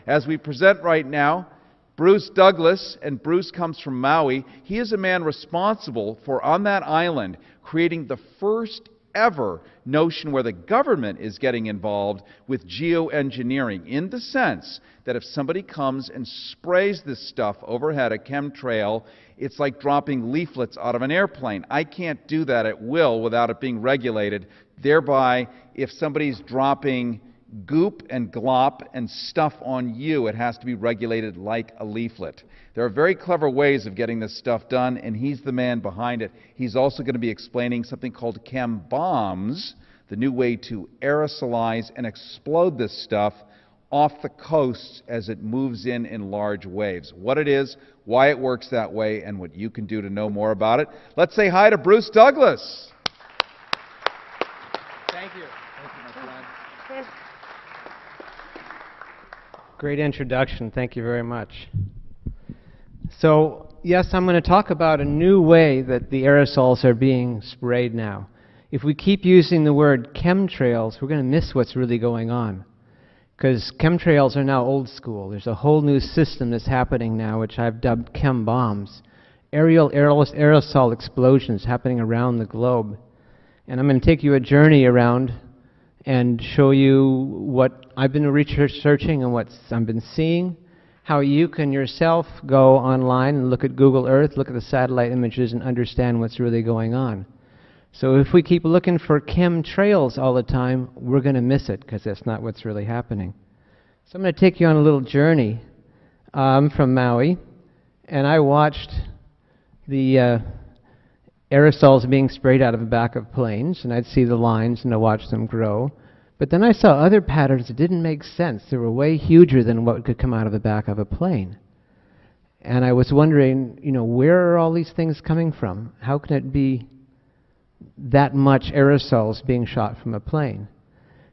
As we present right now, Bruce Douglas, and Bruce comes from Maui. He is a man responsible for, on that island, creating the first ever notion where the government is getting involved with geoengineering, in the sense that if somebody comes and sprays this stuff overhead, a chemtrail, it's like dropping leaflets out of an airplane. I can't do that at will without it being regulated. Thereby, if somebody's dropping goop and glop and stuff on you, it has to be regulated like a leaflet. There are very clever ways of getting this stuff done, and he's the man behind it. He's also going to be explaining something called chem bombs, the new way to aerosolize and explode this stuff off the coasts as it moves in large waves. What it is, why it works that way, and what you can do to know more about it. Let's say hi to Bruce Douglas. Thank you. Thank you, my friend. Great introduction. Thank you very much. So, yes, I'm going to talk about a new way that the aerosols are being sprayed now. If we keep using the word chemtrails, we're going to miss what's really going on. Because chemtrails are now old school. There's a whole new system that's happening now, which I've dubbed chem bombs. Aerosol explosions happening around the globe. And I'm going to take you a journey around and show you what I've been researching and what I've been seeing, how you can yourself go online and look at Google Earth, look at the satellite images, and understand what's really going on. So if we keep looking for chemtrails all the time, we're going to miss it, because that's not what's really happening. So I'm going to take you on a little journey. I'm from Maui, and I watched the aerosols being sprayed out of the back of planes, and I'd see the lines and I'd watch them grow. But then I saw other patterns that didn't make sense. They were way huger than what could come out of the back of a plane. And I was wondering, where are all these things coming from? How can it be that much aerosols being shot from a plane?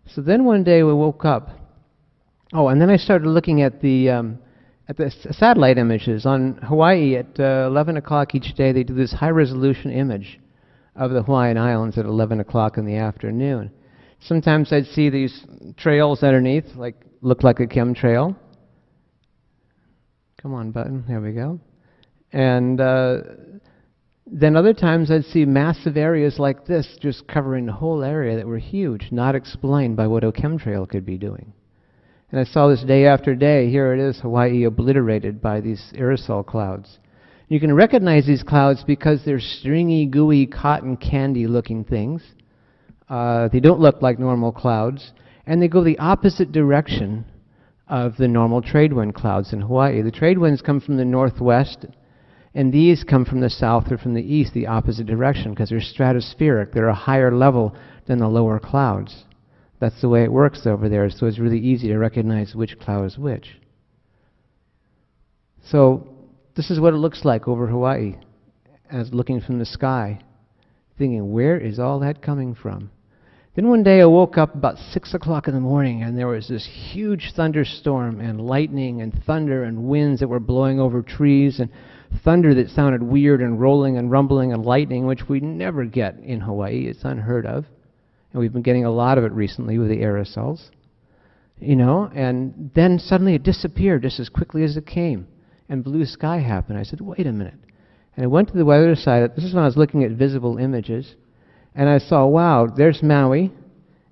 So then one day we woke up. Oh, and then I started looking at the satellite images. On Hawaii at 11 o'clock each day, they do this high-resolution image of the Hawaiian Islands at 11 o'clock in the afternoon. Sometimes I'd see these trails underneath, look like a chemtrail. Come on, button. There we go. And then other times I'd see massive areas like this just covering the whole area that were huge, not explained by what a chemtrail could be doing. And I saw this day after day. Here it is, Hawaii obliterated by these aerosol clouds. You can recognize these clouds because they're stringy, gooey, cotton candy-looking things. They don't look like normal clouds, and they go the opposite direction of the normal trade wind clouds in Hawaii. The trade winds come from the northwest, and these come from the south or from the east, the opposite direction, because they're stratospheric. They're a higher level than the lower clouds. That's the way it works over there, so it's really easy to recognize which cloud is which. So this is what it looks like over Hawaii, as looking from the sky, thinking, where is all that coming from? Then one day I woke up about 6 o'clock in the morning, and there was this huge thunderstorm and lightning and thunder and winds that were blowing over trees, and thunder that sounded weird and rolling and rumbling and lightning, which we never get in Hawaii. It's unheard of. And we've been getting a lot of it recently with the aerosols. And then suddenly it disappeared just as quickly as it came, and blue sky happened. I said, wait a minute. And I went to the weather site. This is when I was looking at visible images. And I saw, wow, there's Maui.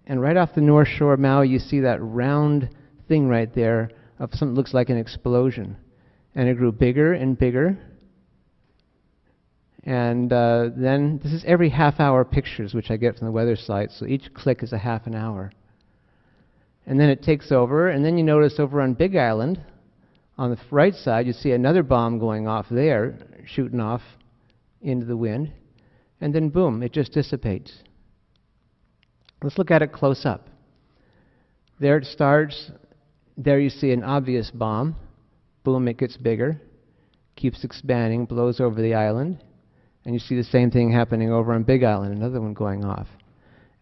And right off the north shore of Maui, you see that round thing right there of something that looks like an explosion. And it grew bigger and bigger. And then, this is every half-hour pictures, which I get from the weather site. So each click is a half an hour. And then it takes over. And then you notice over on Big Island, on the right side, you see another bomb going off there, shooting off into the wind. And then boom, it just dissipates. Let's look at it close up. There it starts. There you see an obvious bomb. Boom, it gets bigger, keeps expanding, blows over the island. And you see the same thing happening over on Big Island, another one going off.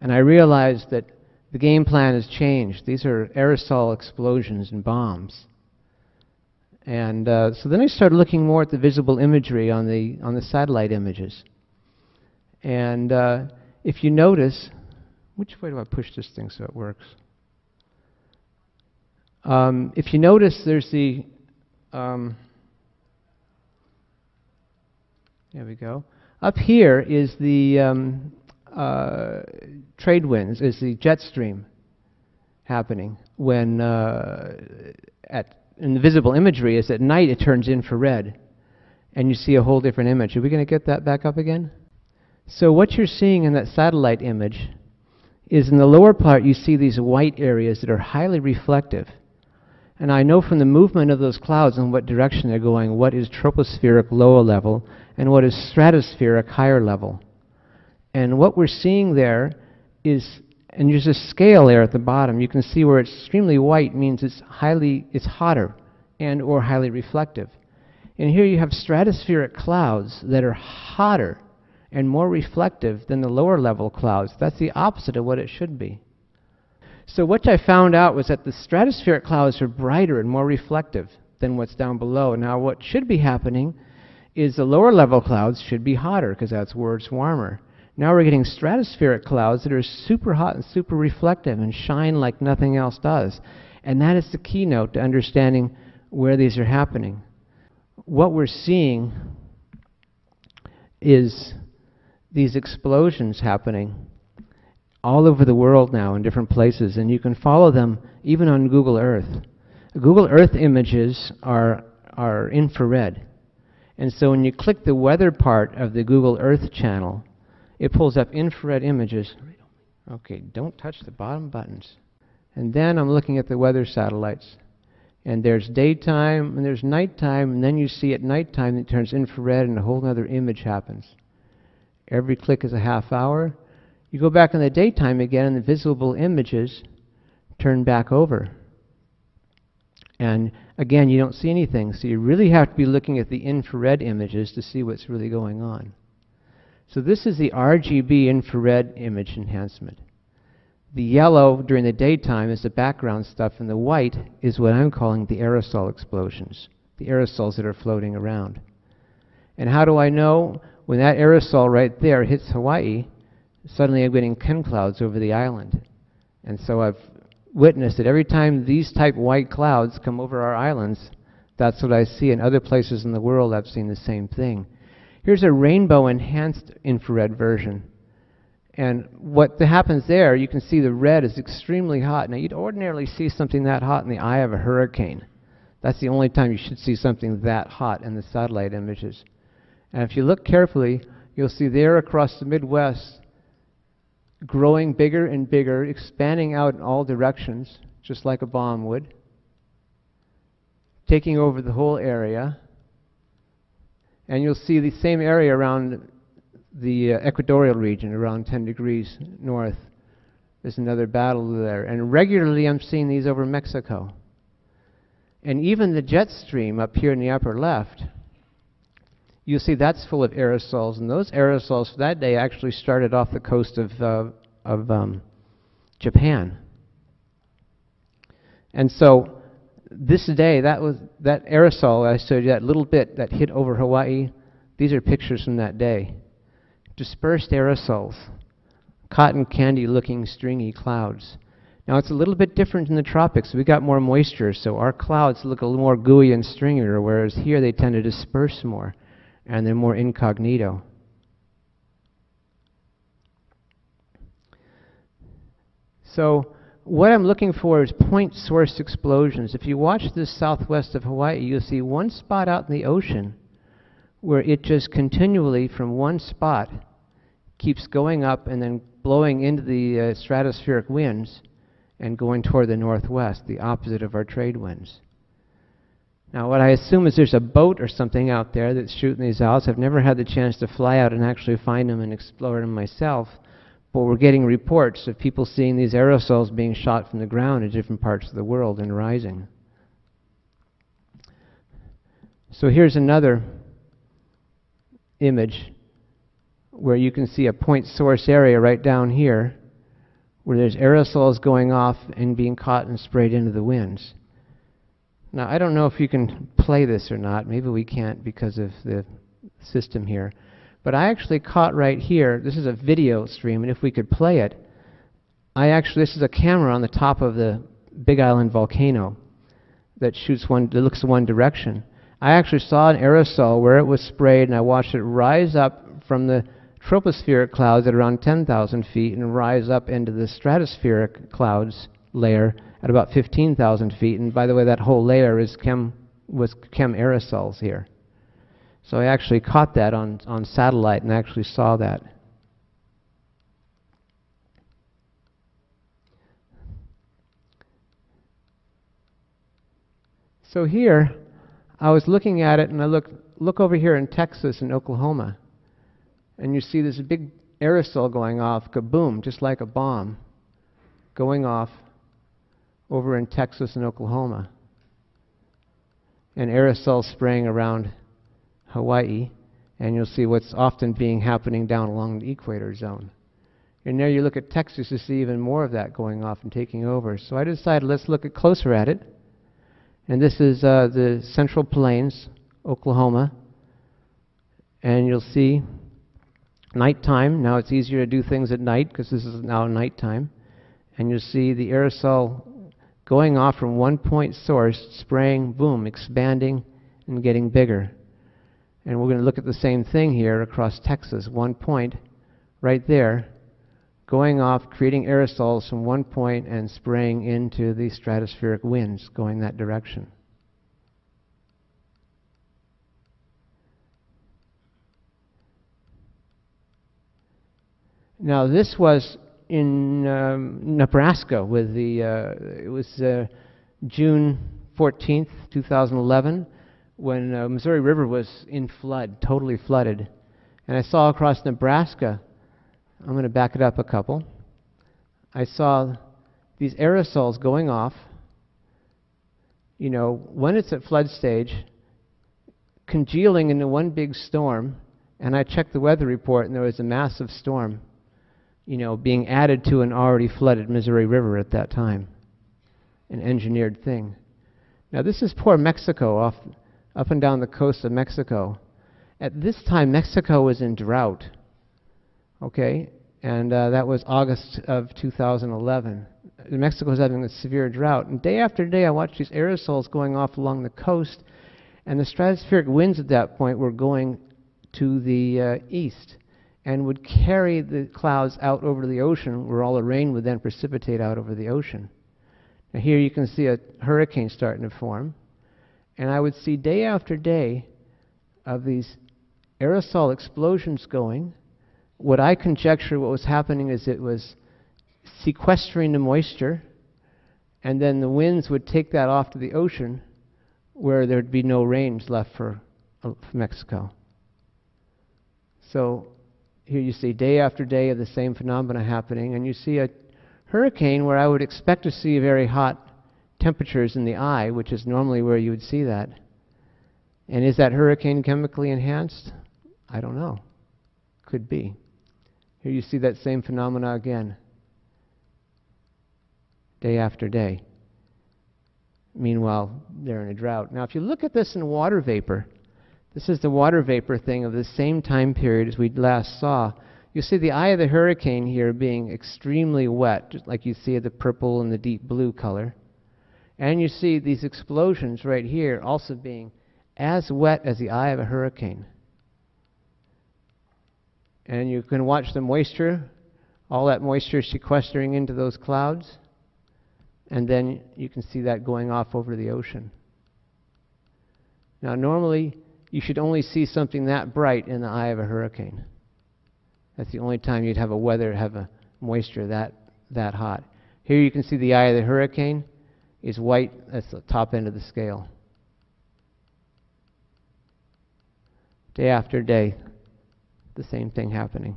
And I realized that the game plan has changed. These are aerosol explosions and bombs. And so then I started looking more at the visible imagery on the satellite images. And if you notice, which way do I push this thing so it works? If you notice, there's the, there we go. Up here is the trade winds, is the jet stream happening when, in the visible imagery, is at night it turns infrared, and you see a whole different image. Are we going to get that back up again? So what you're seeing in that satellite image is in the lower part you see these white areas that are highly reflective. And I know from the movement of those clouds and what direction they're going what is tropospheric lower level and what is stratospheric higher level. And what we're seeing there is, and there's a scale there at the bottom, you can see where it's extremely white means it's hotter and or highly reflective. And here you have stratospheric clouds that are hotter and more reflective than the lower level clouds. That's the opposite of what it should be. So what I found out was that the stratospheric clouds are brighter and more reflective than what's down below. Now what should be happening is the lower level clouds should be hotter because that's where it's warmer. Now we're getting stratospheric clouds that are super hot and super reflective and shine like nothing else does. And that is the keynote to understanding where these are happening. What we're seeing is these explosions happening all over the world now in different places, and you can follow them even on Google Earth. Google Earth images are infrared, and so when you click the weather part of the Google Earth channel, it pulls up infrared images. Okay, don't touch the bottom buttons. And then I'm looking at the weather satellites, and there's daytime and there's nighttime, and then you see at nighttime it turns infrared and a whole other image happens. Every click is a half hour. You go back in the daytime again and the visible images turn back over. And again, you don't see anything, so you really have to be looking at the infrared images to see what's really going on. So this is the RGB infrared image enhancement. The yellow during the daytime is the background stuff, and the white is what I'm calling the aerosol explosions, the aerosols that are floating around. And how do I know? When that aerosol right there hits Hawaii, suddenly I'm getting chemclouds over the island. And so I've witnessed that every time these type white clouds come over our islands, that's what I see. In other places in the world, I've seen the same thing. Here's a rainbow enhanced infrared version. And what happens there, you can see the red is extremely hot. Now, you'd ordinarily see something that hot in the eye of a hurricane. That's the only time you should see something that hot in the satellite images. And if you look carefully, you'll see there across the Midwest, growing bigger and bigger, expanding out in all directions, just like a bomb would, taking over the whole area. And you'll see the same area around the equatorial region, around 10 degrees north. There's another battle there. And regularly I'm seeing these over Mexico. And even the jet stream up here in the upper left, you'll see that's full of aerosols, and those aerosols for that day actually started off the coast of Japan. And so this day, that aerosol I showed you, that little bit that hit over Hawaii, these are pictures from that day. Dispersed aerosols, cotton candy looking stringy clouds. Now it's a little bit different in the tropics. We got more moisture, so our clouds look a little more gooey and stringier, whereas here they tend to disperse more, and they're more incognito. So what I'm looking for is point source explosions. If you watch this southwest of Hawaii, you'll see one spot out in the ocean where it just continually from one spot keeps going up and then blowing into the stratospheric winds and going toward the northwest, the opposite of our trade winds. Now what I assume is there's a boat or something out there that's shooting these out. I've never had the chance to fly out and actually find them and explore them myself, but we're getting reports of people seeing these aerosols being shot from the ground in different parts of the world and rising. So here's another image where you can see a point source area right down here where there's aerosols going off and being caught and sprayed into the winds. Now, I don't know if you can play this or not. Maybe we can't because of the system here. But I actually caught right here, this is a video stream, and if we could play it, this is a camera on the top of the Big Island volcano. that looks one direction. I actually saw an aerosol where it was sprayed, and I watched it rise up from the tropospheric clouds at around 10,000 feet and rise up into the stratospheric clouds layer at about 15,000 feet. And by the way, that whole layer was chem aerosols here. So I actually caught that on satellite and actually saw that. So here, I was looking at it, and I look over here in Texas and Oklahoma, and you see this big aerosol going off, kaboom, just like a bomb, going off over in Texas and Oklahoma, and aerosols spraying around Hawaii, and you'll see what's often happening down along the equator zone. And there you look at Texas, you see even more of that going off and taking over. So I decided, let's look closer at it. And this is the Central Plains, Oklahoma. And you'll see nighttime. Now it's easier to do things at night because this is now nighttime. And you'll see the aerosol going off from one point source, spraying, boom, expanding and getting bigger. And we're going to look at the same thing here across Texas. One point right there, going off, creating aerosols from one point and spraying into the stratospheric winds going that direction. Now this was in Nebraska with it was June 14th, 2011, when Missouri River was in flood, totally flooded. And I saw across Nebraska, I'm going to back it up a couple. I saw these aerosols going off, when it's at flood stage, congealing into one big storm, and I checked the weather report and there was a massive storm, being added to an already flooded Missouri River at that time. An engineered thing. Now this is poor Mexico, up and down the coast of Mexico. At this time, Mexico was in drought. Okay, and that was August of 2011. Mexico was having a severe drought, and day after day I watched these aerosols going off along the coast, and the stratospheric winds at that point were going to the east and would carry the clouds out over the ocean, where all the rain would then precipitate out over the ocean. Now here you can see a hurricane starting to form, and I would see day after day of these aerosol explosions going. What I conjecture what was happening is it was sequestering the moisture, and then the winds would take that off to the ocean where there'd be no rains left for Mexico. So here you see day after day of the same phenomena happening, and you see a hurricane where I would expect to see very hot temperatures in the eye, which is normally where you would see that. And is that hurricane chemically enhanced? I don't know. Could be. Here you see that same phenomena again, day after day. Meanwhile, they're in a drought. Now, if you look at this in water vapor, this is the water vapor thing of the same time period as we last saw. You see the eye of the hurricane here being extremely wet, just like you see the purple and the deep blue color. And you see these explosions right here also being as wet as the eye of a hurricane. And you can watch the moisture, all that moisture sequestering into those clouds, and then you can see that going off over the ocean. Now normally you should only see something that bright in the eye of a hurricane. That's the only time you'd have a moisture that hot. Here you can see the eye of the hurricane is white. That's the top end of the scale. Day after day, the same thing happening.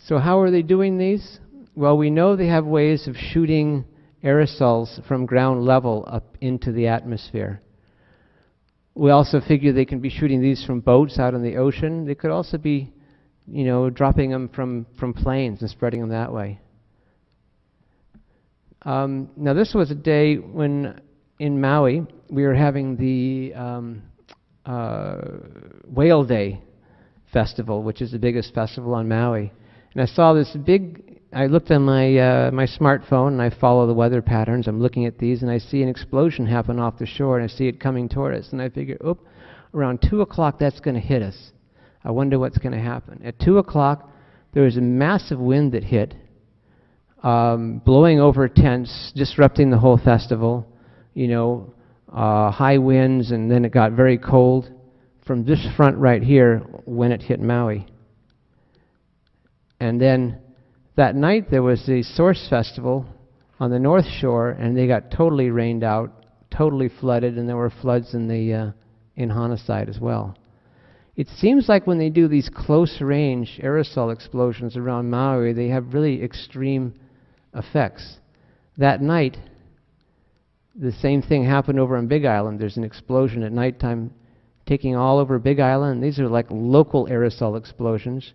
So how are they doing these? Well, we know they have ways of shooting aerosols from ground level up into the atmosphere. We also figure they can be shooting these from boats out in the ocean. They could also be, dropping them from planes and spreading them that way. Now this was a day when in Maui we were having the Whale Day festival, which is the biggest festival on Maui. And I saw this big I looked on my my smartphone and I follow the weather patterns. I'm looking at these and I see an explosion happen off the shore and I see it coming toward us. And I figure, oop, around 2 o'clock that's going to hit us. I wonder what's going to happen. At 2 o'clock, there was a massive wind that hit, blowing over tents, disrupting the whole festival. You know, high winds, and then it got very cold from this front right here when it hit Maui. And then that night there was the Source Festival on the North Shore, and they got totally rained out, totally flooded, and there were floods in the in Homicide as well. It seems like when they do these close-range aerosol explosions around Maui, they have really extreme effects. That night, the same thing happened over on Big Island. There's an explosion at nighttime taking all over Big Island. These are like local aerosol explosions,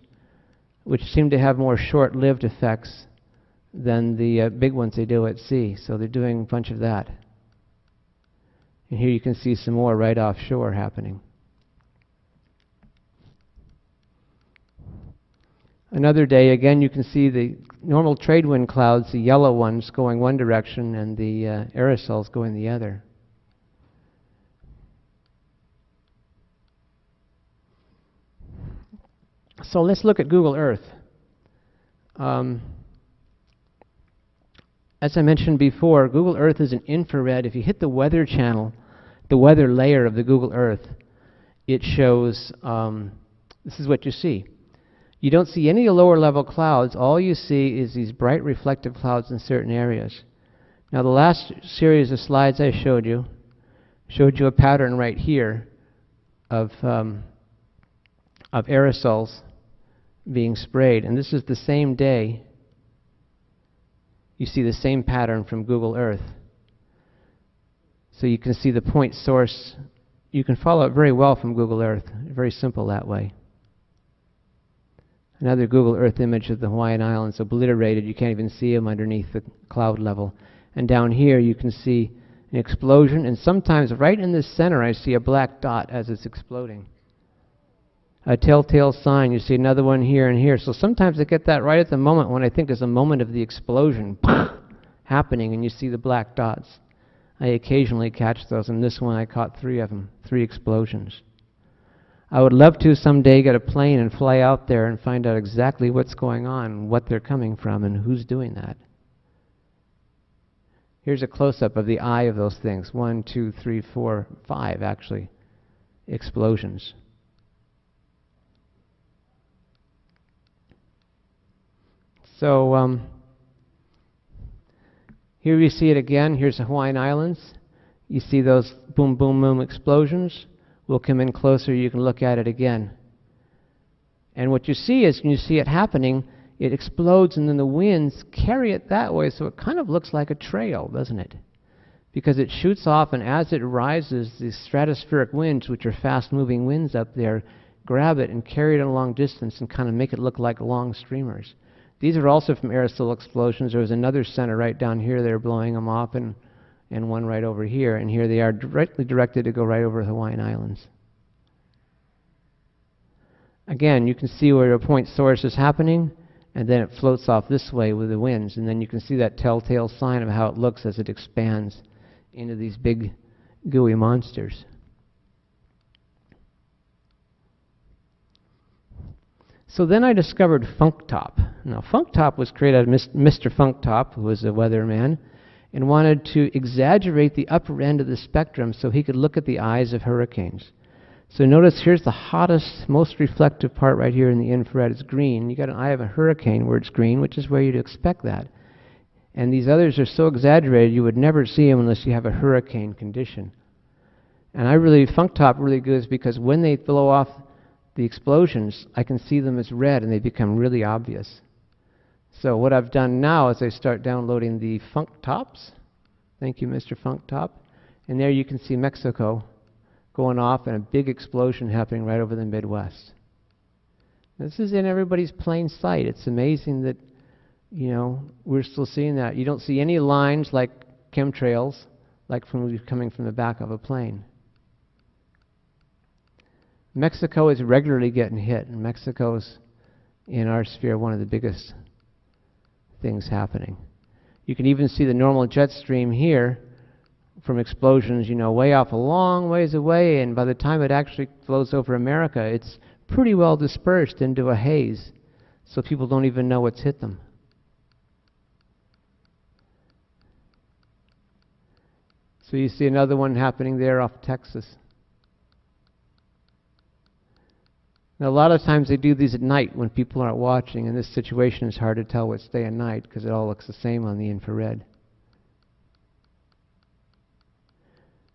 which seem to have more short-lived effects than the big ones they do at sea. So they're doing a bunch of that. And here you can see some more right offshore happening. Another day, again, you can see the normal trade wind clouds, the yellow ones going one direction and the aerosols going the other. So let's look at Google Earth. As I mentioned before, Google Earth is an infrared. If you hit the weather channel, the weather layer of the Google Earth, it shows, this is what you see. You don't see any lower level clouds. All you see is these bright reflective clouds in certain areas. Now the last series of slides I showed you a pattern right here of aerosols being sprayed. And this is the same day. You see the same pattern from Google Earth. So you can see the point source. You can follow it very well from Google Earth. Very simple that way. Another Google Earth image of the Hawaiian Islands, obliterated. You can't even see them underneath the cloud level. And down here you can see an explosion, and sometimes right in the center I see a black dot as it's exploding. A telltale sign. You see another one here and here. So sometimes I get that right at the moment when I think is a moment of the explosion happening, and you see the black dots. I occasionally catch those, and this one I caught 3 of them, 3 explosions. I would love to someday get a plane and fly out there and find out exactly what's going on, what they're coming from, and who's doing that. Here's a close-up of the eye of those things. 1, 2, 3, 4, 5, actually, explosions. So here you see it again. Here's the Hawaiian Islands. You see those boom, boom, boom explosions. We'll come in closer, you can look at it again. And what you see is, when you see it happening, it explodes and then the winds carry it that way, so it kind of looks like a trail, doesn't it? Because it shoots off, and as it rises, the stratospheric winds, which are fast-moving winds up there, grab it and carry it a long distance and kind of make it look like long streamers. These are also from aerosol explosions. There was another center right down here. They're blowing them off, and one right over here, and here they are directly directed to go right over the Hawaiian Islands. Again, you can see where a point source is happening, and then it floats off this way with the winds, and then you can see that telltale sign of how it looks as it expands into these big gooey monsters. So then I discovered Funk Top. Now Funk Top was created by Mr. Funk Top, who was a weatherman, and wanted to exaggerate the upper end of the spectrum so he could look at the eyes of hurricanes. So notice here's the hottest, most reflective part right here in the infrared. It's green. You got an eye of a hurricane where it's green, which is where you'd expect that. And these others are so exaggerated you would never see them unless you have a hurricane condition. And Funk Top really good because when they blow off the explosions, I can see them as red and they become really obvious. So what I've done now is I start downloading the Funk Tops. Thank you, Mr. Funk Top. And there you can see Mexico going off and a big explosion happening right over the Midwest. This is in everybody's plain sight. It's amazing that, you know, we're still seeing that. You don't see any lines like chemtrails, like coming from the back of a plane. Mexico is regularly getting hit, and Mexico's, in our sphere, one of the biggest things happening. You can even see the normal jet stream here from explosions, you know, way off a long ways away, and by the time it actually flows over America, it's pretty well dispersed into a haze, so people don't even know what's hit them. So you see another one happening there off Texas. Now, a lot of times they do these at night when people aren't watching. In this situation, it's hard to tell what's day and night because it all looks the same on the infrared.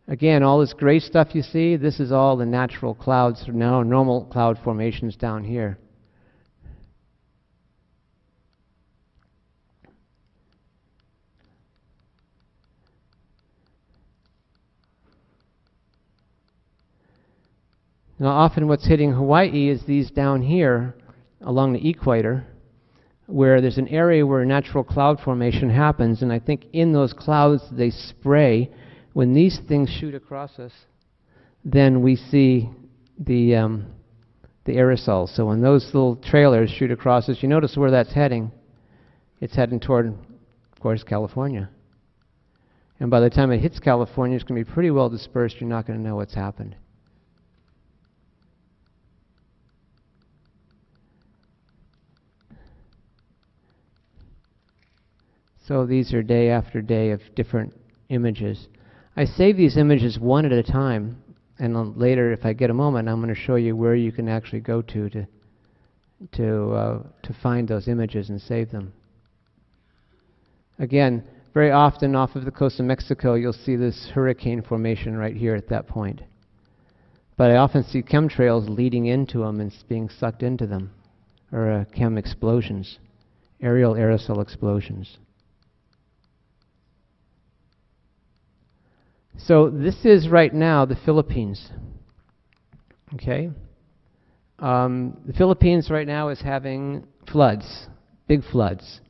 Again, all this gray stuff you see, this is all the natural clouds, now normal cloud formations down here. Now, often what's hitting Hawaii is these down here along the equator, where there's an area where natural cloud formation happens, and I think in those clouds they spray. When these things shoot across us, then we see the aerosols. So when those little trailers shoot across us, you notice where that's heading. It's heading toward, of course, California. And by the time it hits California, it's going to be pretty well dispersed. You're not going to know what's happened. So these are day after day of different images. I save these images one at a time, and later, if I get a moment, I'm going to show you where you can actually go to find those images and save them. Again, very often off of the coast of Mexico, you'll see this hurricane formation right here at that point. But I often see chemtrails leading into them and being sucked into them, or chem explosions, aerial aerosol explosions. So this is right now the Philippines. Okay? The Philippines right now is having floods, big floods.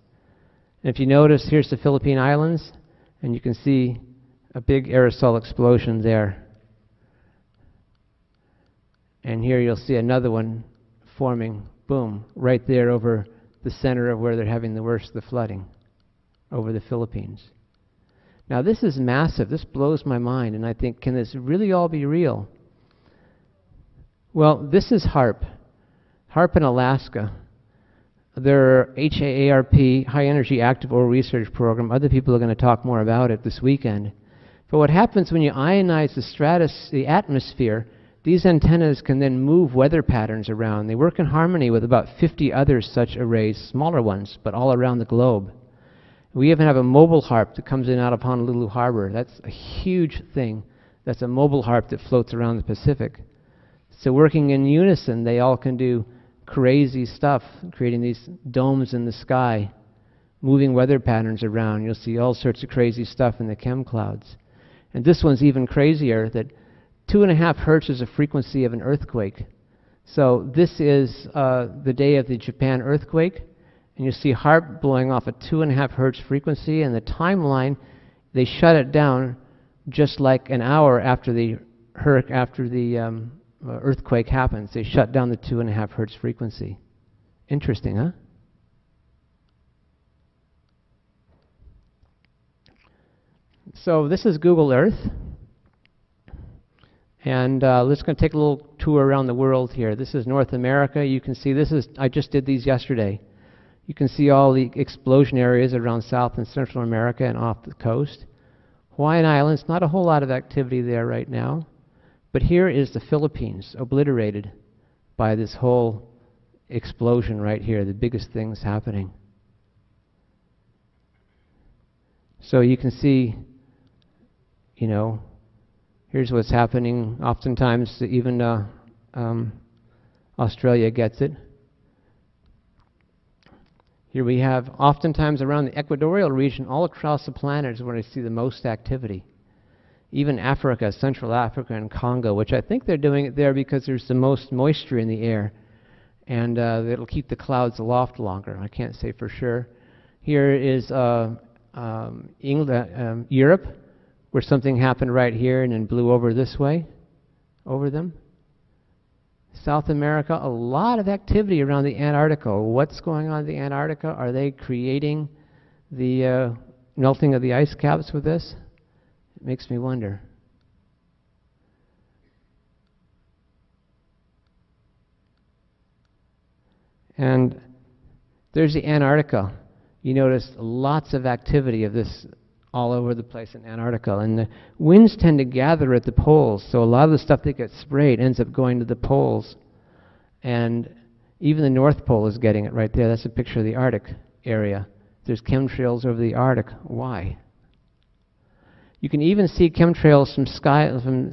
And if you notice, here's the Philippine Islands, and you can see a big aerosol explosion there. And here you'll see another one forming, boom, right there over the center of where they're having the worst of the flooding, over the Philippines. Now this is massive. This blows my mind, and I think, can this really all be real? Well, this is HAARP. HAARP in Alaska. Their HAARP, High Energy Active Oil Research Program. Other people are going to talk more about it this weekend. But what happens when you ionize the atmosphere, these antennas can then move weather patterns around. They work in harmony with about 50 other such arrays, smaller ones, but all around the globe. We even have a mobile HAARP that comes in and out of Honolulu Harbor. That's a huge thing. That's a mobile HAARP that floats around the Pacific. So working in unison, they all can do crazy stuff, creating these domes in the sky, moving weather patterns around. You'll see all sorts of crazy stuff in the chem clouds. And this one's even crazier, that 2.5 hertz is a frequency of an earthquake. So this is the day of the Japan earthquake. And you see HAARP blowing off a 2.5 hertz frequency, and the timeline, they shut it down just like an hour after the earthquake happens. They shut down the 2.5 hertz frequency. Interesting, huh? So this is Google Earth. And let's go take a little tour around the world here. This is North America. You can see I just did these yesterday. You can see all the explosion areas around South and Central America and off the coast. Hawaiian Islands, not a whole lot of activity there right now. But here is the Philippines, obliterated by this whole explosion right here, the biggest things happening. So you can see, you know, here's what's happening. Oftentimes, even Australia gets it. Here we have, oftentimes around the equatorial region, all across the planet is where I see the most activity. Even Africa, Central Africa and Congo, which I think they're doing it there because there's the most moisture in the air. And it'll keep the clouds aloft longer. I can't say for sure. Here is Europe, where something happened right here and then blew over this way, over them. South America, a lot of activity around the Antarctica. What's going on in the Antarctica? Are they creating the melting of the ice caps with this? It makes me wonder. And there's the Antarctica. You notice lots of activity of this all over the place in Antarctica. And the winds tend to gather at the poles, so a lot of the stuff that gets sprayed ends up going to the poles. And even the North Pole is getting it right there. That's a picture of the Arctic area. There's chemtrails over the Arctic. Why? You can even see chemtrails from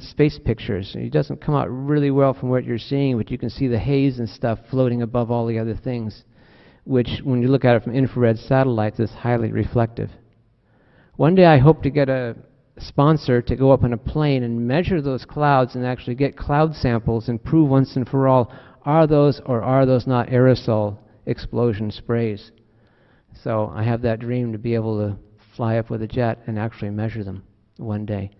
space pictures. It doesn't come out really well from what you're seeing, but you can see the haze and stuff floating above all the other things, which, when you look at it from infrared satellites, is highly reflective. One day I hope to get a sponsor to go up on a plane and measure those clouds and actually get cloud samples and prove once and for all, are those or are those not aerosol explosion sprays? So I have that dream to be able to fly up with a jet and actually measure them one day.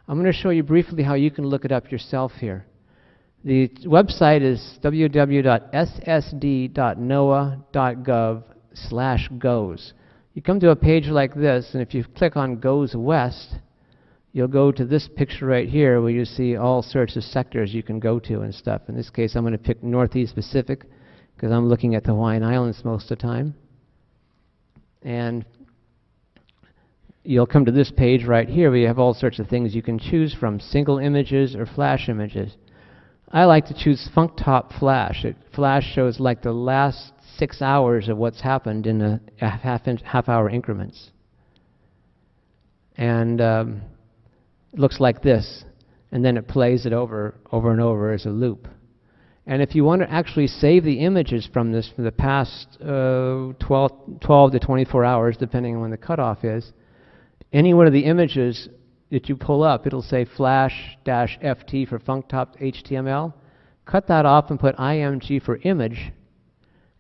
I'm going to show you briefly how you can look it up yourself here. The website is www.ssd.noaa.gov/goes. You come to a page like this, and if you click on Goes West, you'll go to this picture right here where you see all sorts of sectors you can go to and stuff. In this case, I'm going to pick Northeast Pacific because I'm looking at the Hawaiian Islands most of the time. And you'll come to this page right here where you have all sorts of things you can choose from, single images or flash images. I like to choose FunkTop Flash. Flash shows like the last 6 hours of what's happened in a half-hour increments. And it looks like this, and then it plays it over and over as a loop. And if you want to actually save the images from this for the past 12 to 24 hours, depending on when the cutoff is, any one of the images that you pull up, it'll say flash-ft for FunkTop HTML. Cut that off and put img for image,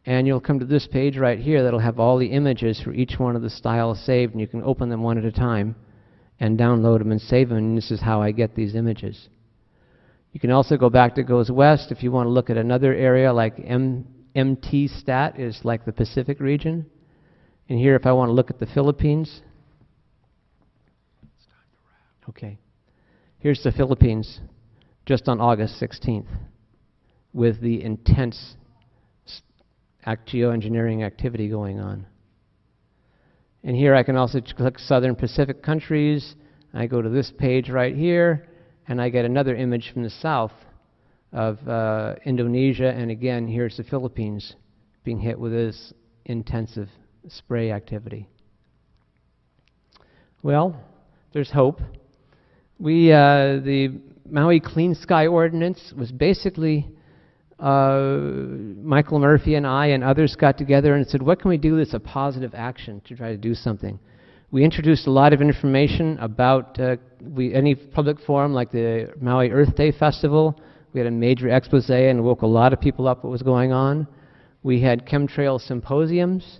and you'll come to this page right here that'll have all the images for each one of the styles saved, and you can open them one at a time and download them and save them, and this is how I get these images. You can also go back to Goes West if you want to look at another area like MT stat is like the Pacific region. And here if I want to look at the Philippines. Okay. Here's the Philippines just on August 16th with the intense geoengineering activity going on. And here I can also click Southern Pacific countries. I go to this page right here, and I get another image from the south of Indonesia, and again, here's the Philippines being hit with this intensive spray activity. Well, there's hope. The Maui Clean Sky Ordinance was basically Michael Murphy and I and others got together and said, what can we do that's a positive action to try to do something? We introduced a lot of information about any public forum like the Maui Earth Day Festival. We had a major expose and woke a lot of people up what was going on. We had chemtrail symposiums,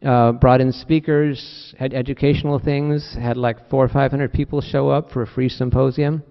brought in speakers, had educational things, had like 400 or 500 people show up for a free symposium,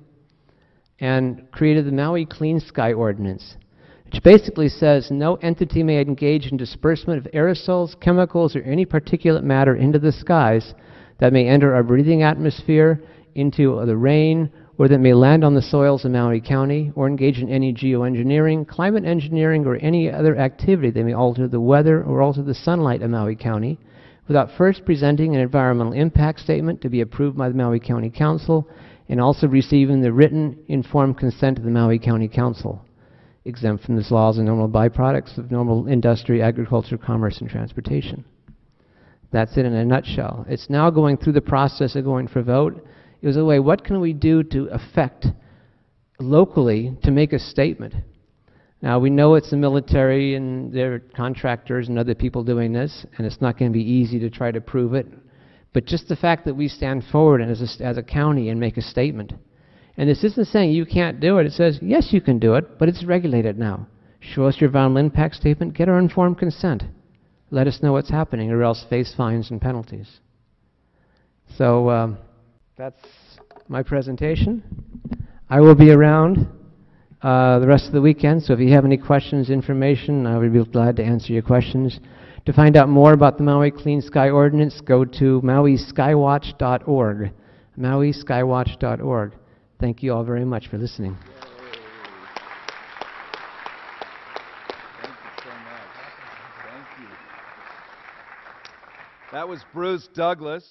and created the Maui Clean Sky Ordinance, which basically says no entity may engage in disbursement of aerosols, chemicals, or any particulate matter into the skies that may enter our breathing atmosphere, into the rain, or that may land on the soils of Maui County, or engage in any geoengineering, climate engineering, or any other activity that may alter the weather or alter the sunlight of Maui County, without first presenting an environmental impact statement to be approved by the Maui County Council, and also receiving the written informed consent of the Maui County Council, exempt from these laws and normal byproducts of normal industry, agriculture, commerce, and transportation. That's it in a nutshell. It's now going through the process of going for vote. It was a way, what can we do to affect locally to make a statement? Now we know it's the military and their contractors and other people doing this, and it's not going to be easy to try to prove it. But just the fact that we stand forward and as a county and make a statement. And this isn't saying you can't do it. It says, yes, you can do it, but it's regulated now. Show us your environmental impact statement, get our informed consent. Let us know what's happening, or else face fines and penalties. So that's my presentation. I will be around the rest of the weekend, so if you have any questions, information, I would be glad to answer your questions. To find out more about the Maui Clean Sky Ordinance, go to mauiskywatch.org. mauiskywatch.org. Thank you all very much for listening. Thank you so much. Thank you. That was Bruce Douglas.